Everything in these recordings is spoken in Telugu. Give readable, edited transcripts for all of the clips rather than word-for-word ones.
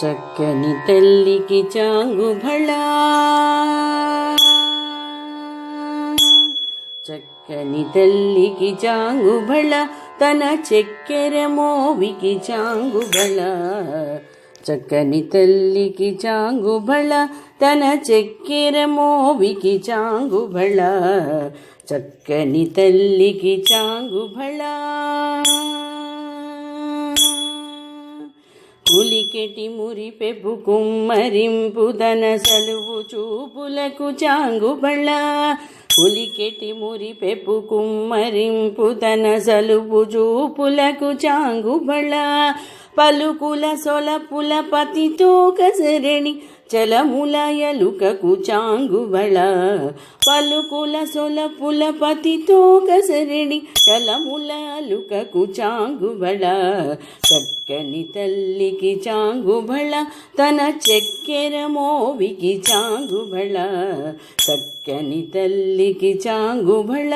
చక్కని తల్లికి చాంగుబళ, చక్కని తల్లికి చాంగుబళ, తన చక్కెర మోవికి చాంగుబళ. చక్కని తల్లికి చాంగుబళ, తన చక్కెర మోవికి చాంగుబళ. చక్కని తల్లికి చాంగుబళ. ఉలికెటి మురిపెపు కుమ్మరింపు దన సలువు చూపులకు చాంగుబళ. ఉలికెటి మురిపెపు కుమ్మరింపు తన సలువు చూపులకు చాంగుబళ. పలుకుల సొలపుల పతితో కసరణి చలముల ఎలుకకు చాంగుబళ. పలుకుల సొలపుల పతితో కసరణి చలముల ఎలుకకు చాంగుబళ. చక్కని తల్లికి చాంగుబళ, తన చక్కెర మోవికి చాంగుబళ. చక్కని తల్లికి చాంగుబళ.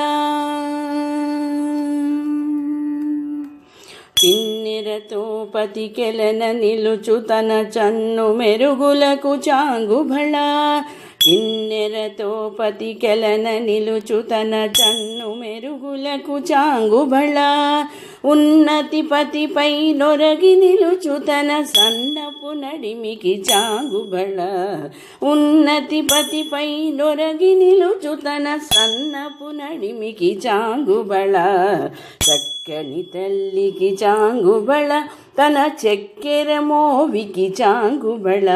కిన్నెరతో పతికెలన నిలుచు తన చన్ను మెరుగులకు చాంగుబళ. కిన్నెరతో పతికెలన నిలుచు తన చన్ను మెరుగులకు చాంగుబళ. ఉన్నతి పతిపై నొరగి నిలుచు తన సన్నపు నడిమికి చాంగుబళ. ఉన్నతి పతిపై నొరగి నిలుచు తన సన్నపు నడిమికి చాంగుబళ. చక్కని తల్లికి చాంగుబళ, తన చక్కెర మోవికి చాంగుబళ.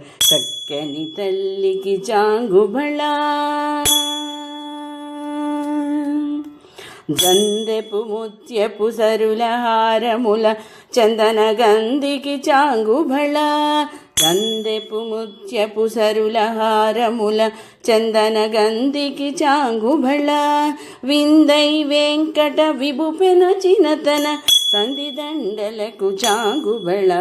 చక్కని తల్లికి చాంగుబళ. జందెపు ముత్యపు సరుల హారముల చందన గంధికి చాంగుబళ. చందెపు ముత్యపు సరుల హారముల చందన గంధికి చాంగుబళ. విందై వెంకట విభుపెన చినతన సంధిదండలకు చాంగుబళ.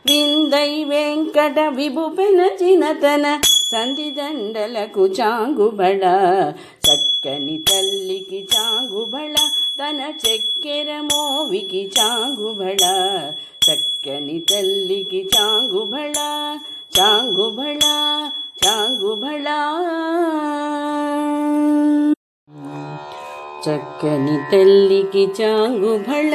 విందై వెంకట విభుపెన చినతన సంధిదండలకు చాంగుబళ. చక్కని తల్లికి చాంగుబళ, తన చక్కెర మోవికి చాంగుబళ. చక్కని తల్లికి చాంగుబళ. చాంగుబళ, చాంగుబళ. చక్కని తల్లికి చాంగుబళ.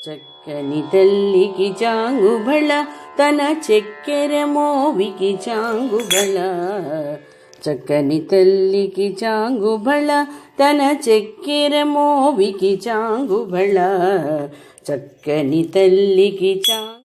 చక్కని తల్లికి చాంగుబళ, తన చక్కెర మోవికి చాంగుబళ. చక్కని తల్లికి చాంగుబళ, తన చక్కెర మోవికి చాంగుబళ. చక్కని తల్లికి